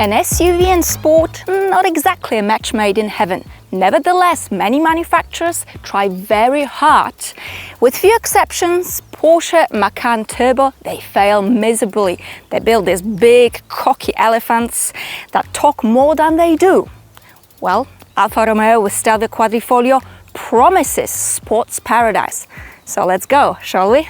An SUV and sport, not exactly a match made in heaven. Nevertheless, many manufacturers try very hard. With few exceptions, Porsche, Macan Turbo, they fail miserably. They build these big, cocky elephants that talk more than they do. Well, Alfa Romeo with STELVIO QUADRIFOGLio promises sports paradise. So let's go, shall we?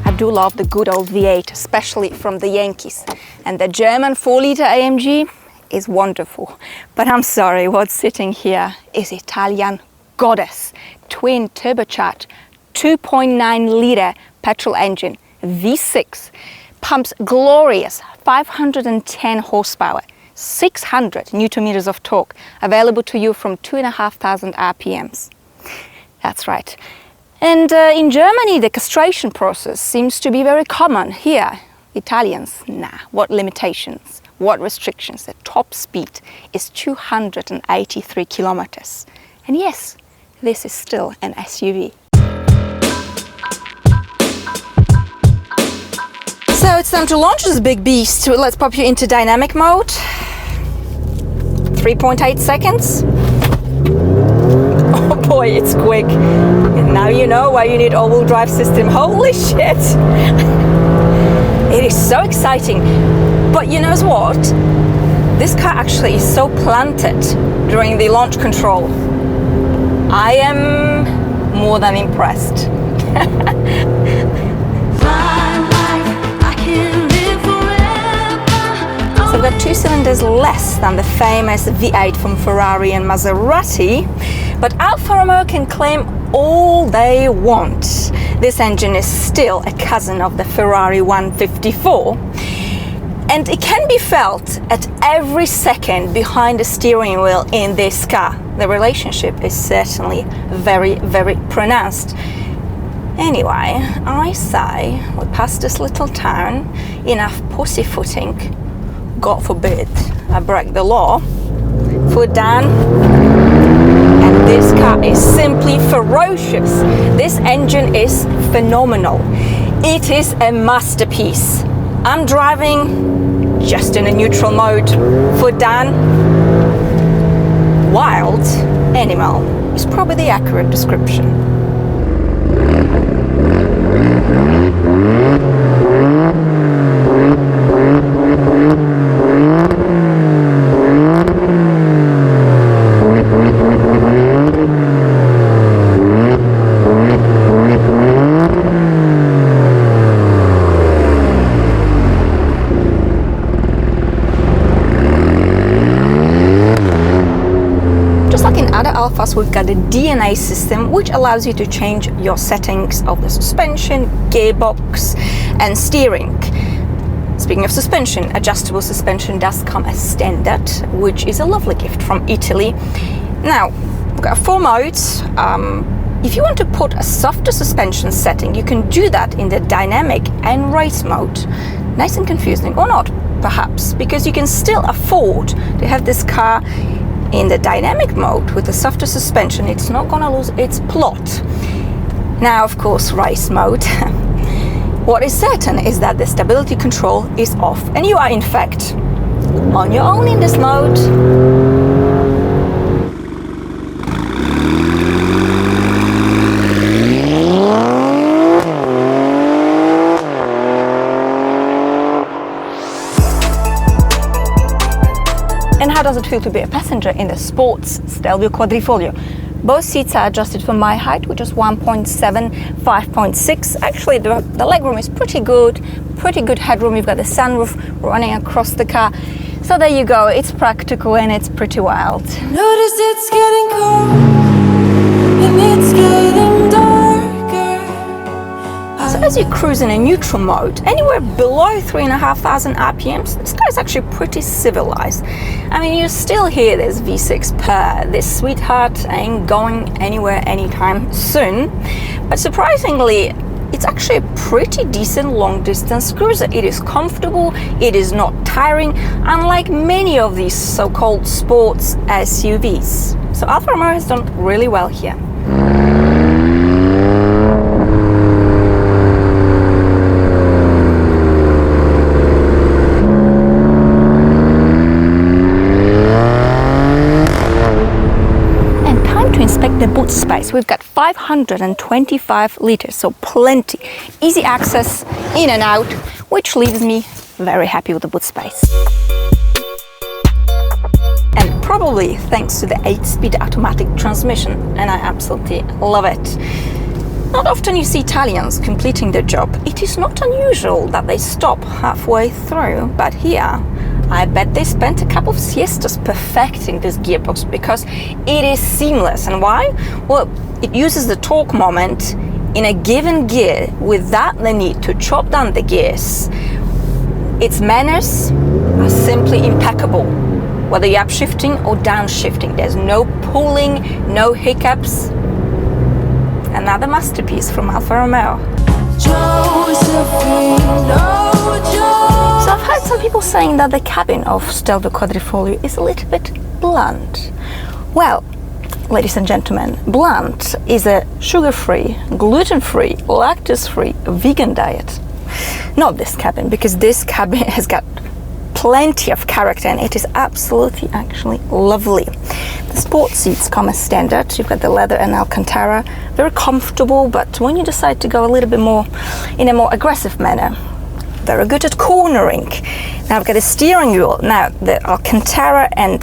I do love the good old V8, especially from the Yankees. And the German 4-liter AMG is wonderful. But I'm sorry, what's sitting here is Italian goddess. Twin turbocharged 2.9-liter petrol engine, V6, pumps glorious 510 horsepower, 600 newton-meters of torque, available to you from 2,500 RPMs. That's right. And in Germany, the castration process seems to be very common. Here, Italians, nah, what limitations, what restrictions? The top speed is 283 kilometers. And yes, this is still an SUV. So it's time to launch this big beast. Let's pop you into dynamic mode. 3.8 seconds. Oh boy, it's quick. And now you know why you need all-wheel drive system. Holy shit! It is so exciting. But you know what? This car actually is so planted during the launch control. I am more than impressed. So we've got 2 cylinders less than the famous V8 from Ferrari and Maserati, but Alfa Romeo can claim all they want. This engine is still a cousin of the Ferrari 154, and it can be felt at every second behind the steering wheel in this car. The relationship is certainly very, very pronounced. Anyway, I say we pass this little town, enough pussyfooting. God forbid I break the law. Foot down. And this car is simply ferocious. This engine is phenomenal. It is a masterpiece. I'm driving just in a neutral mode. Foot down. Wild animal is probably the accurate description. We've got a DNA system which allows you to change your settings of the suspension, gearbox and steering. Speaking of suspension, adjustable suspension does come as standard, which is a lovely gift from Italy. Now, we've got 4 modes. If you want to put a softer suspension setting, you can do that in the dynamic and race mode. Nice and confusing, or not, perhaps, because you can still afford to have this car in the dynamic mode with the softer suspension. It's not gonna lose its plot. Now, of course, race mode. What is certain is that the stability control is off, and you are in fact on your own in this mode. And how does it feel to be a passenger in the sports STELVIO QUADRIFOGLio? Both seats are adjusted for my height, which is 1.7, 5.6. Actually, the legroom is pretty good headroom. You've got the sunroof running across the car. So there you go, it's practical and it's pretty wild. Notice it's getting cold and it's getting darker. So as you cruise in a neutral mode, anywhere below 3,500 RPMs, this car is actually pretty civilized. I mean, you still hear this V6 purr. This sweetheart ain't going anywhere anytime soon. But surprisingly, it's actually a pretty decent long-distance cruiser. It is comfortable, it is not tiring, unlike many of these so-called sports SUVs. So Alfa Romeo has done really well here. space. We've got 525 liters, so plenty. Easy access in and out, which leaves me very happy with the boot space. And probably thanks to the 8-speed automatic transmission, and I absolutely love it. Not often you see Italians completing their job. It is not unusual that they stop halfway through, but here I bet they spent a couple of siestas perfecting this gearbox because it is seamless. And why? Well, it uses the torque moment in a given gear without the need to chop down the gears. Its manners are simply impeccable. Whether you're upshifting or downshifting, there's no pulling, no hiccups. Another masterpiece from Alfa Romeo. So I've heard some people saying that the cabin of Stelvio Quadrifoglio is a little bit blunt. Well, ladies and gentlemen, blunt is a sugar-free, gluten-free, lactose-free vegan diet. Not this cabin, because this cabin has got plenty of character and it is absolutely actually lovely. The sport seats come as standard. You've got the leather and Alcantara, very comfortable, but when you decide to go a little bit more in a more aggressive manner, very good at cornering. Now I've got a steering wheel. Now the Alcantara and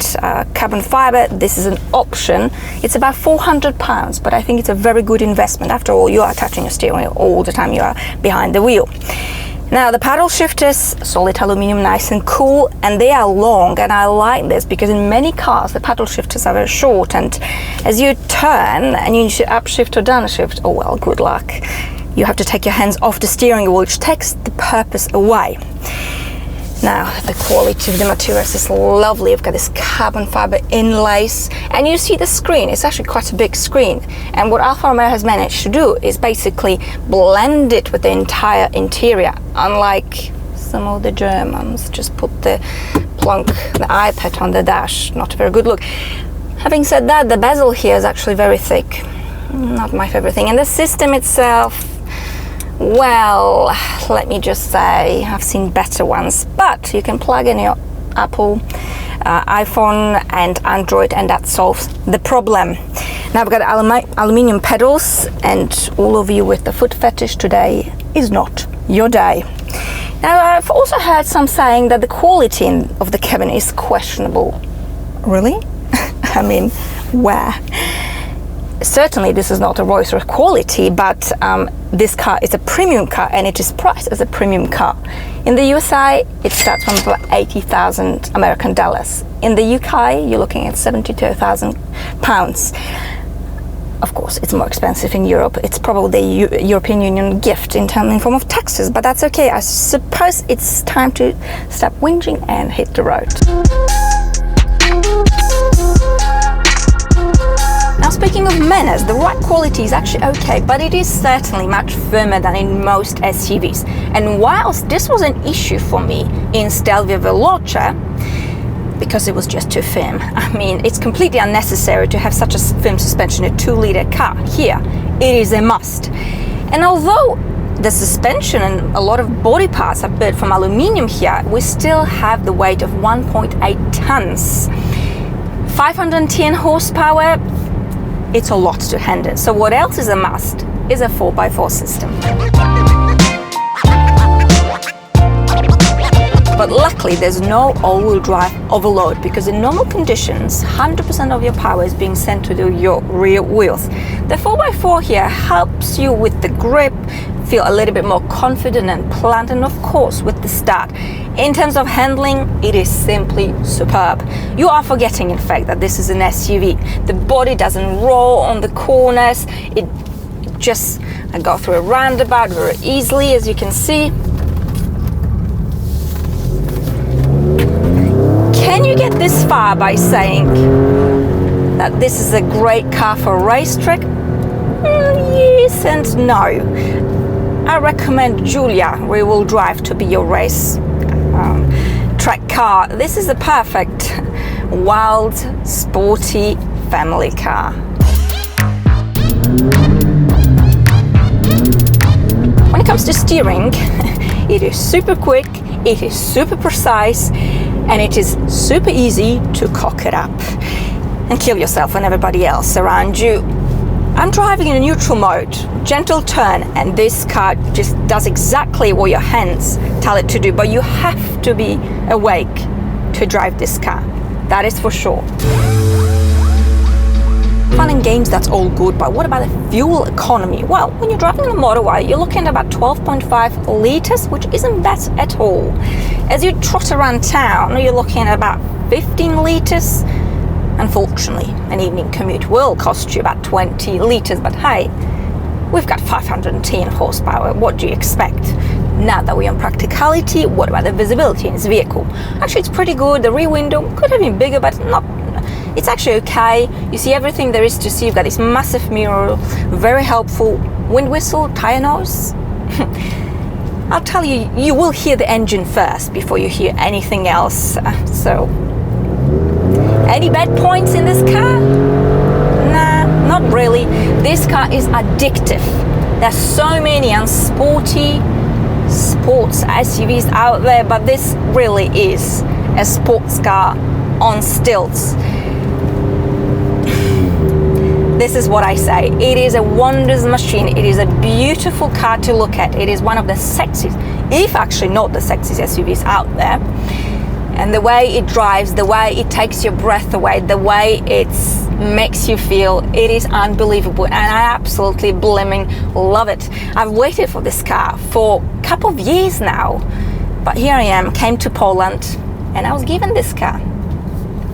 carbon fiber, this is an option. It's about £400, but I think it's a very good investment. After all, you are touching your steering wheel all the time you are behind the wheel. Now the paddle shifters, solid aluminium, nice and cool, and they are long, and I like this because in many cars the paddle shifters are very short, and as you turn and you need to upshift or downshift, oh well, good luck. You have to take your hands off the steering wheel, which takes the purpose away. Now, the quality of the materials is lovely. You've got this carbon fiber inlays, and you see the screen. It's actually quite a big screen. And what Alfa Romeo has managed to do is basically blend it with the entire interior, unlike some of the Germans. Just put the iPad on the dash. Not a very good look. Having said that, the bezel here is actually very thick. Not my favorite thing. And the system itself, well, let me just say, I've seen better ones, but you can plug in your Apple, iPhone and Android, and that solves the problem. Now I've got aluminium pedals, and all of you with the foot fetish, today is not your day. Now I've also heard some saying that the quality of the cabin is questionable. Really? I mean, where? Certainly this is not a Rolls-Royce quality, but this car is a premium car and it is priced as a premium car. In the USA, it starts from about 80,000 American dollars. In the UK, you're looking at 72,000 pounds. Of course, it's more expensive in Europe. It's probably the European Union gift in form of taxes, but that's okay. I suppose it's time to stop whinging and hit the road. Now, speaking of manners, the ride quality is actually okay, but it is certainly much firmer than in most SUVs. And whilst this was an issue for me in Stelvio Veloce, because it was just too firm. I mean, it's completely unnecessary to have such a firm suspension in a 2-liter car. Here, it is a must. And although the suspension and a lot of body parts are built from aluminium here, we still have the weight of 1.8 tons. 510 horsepower, it's a lot to handle. So what else is a must is a 4x4 system. But luckily there's no all-wheel drive overload, because in normal conditions 100% of your power is being sent to your rear wheels. The 4x4 here helps you with the grip, feel a little bit more confident and planned, and of course with the start. In terms of handling, it is simply superb. You are forgetting, in fact, that this is an SUV. The body doesn't roll on the corners. It just go through a roundabout very easily, as you can see. Can you get this far by saying that this is a great car for a racetrack? Yes and no. I recommend Giulia rear-wheel drive to be your race track car. This is a perfect, wild, sporty family car. When it comes to steering, it is super quick, it is super precise, and it is super easy to cock it up and kill yourself and everybody else around you. I'm driving in a neutral mode, gentle turn, and this car just does exactly what your hands tell it to do, but you have to be awake to drive this car. That is for sure. Fun and games, that's all good, but what about the fuel economy? Well, when you're driving on a motorway, you're looking at about 12.5 litres, which isn't bad at all. As you trot around town, you're looking at about 15 litres. Unfortunately, an evening commute will cost you about 20 litres, but hey, we've got 510 horsepower. What do you expect? Now that we're on practicality, what about the visibility in this vehicle? Actually, it's pretty good. The rear window could have been bigger, but not. It's actually okay. You see everything there is to see. You've got this massive mirror, very helpful. Wind whistle, tire noise. I'll tell you, you will hear the engine first before you hear anything else. So, any bad points in this car? Nah, not really. This car is addictive. There's so many unsporty sports SUVs out there, but this really is a sports car on stilts. This is what I say. It is a wonders machine. It is a beautiful car to look at. It is one of the sexiest, if actually not the sexiest SUVs out there. And the way it drives, the way it takes your breath away, the way it makes you feel, it is unbelievable. And I absolutely blimmin' love it. I've waited for this car for a couple of years now. But here I am, came to Poland, and I was given this car.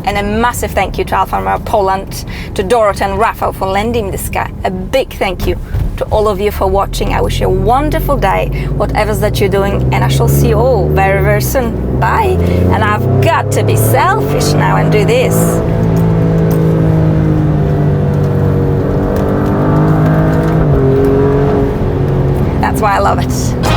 And a massive thank you to Alfa Romeo Poland, to Dorota and Rafał for lending this car. A big thank you to all of you for watching. I wish you a wonderful day, whatever that you're doing, and I shall see you all very, very soon. Bye. And I've got to be selfish now and do this. That's why I love it.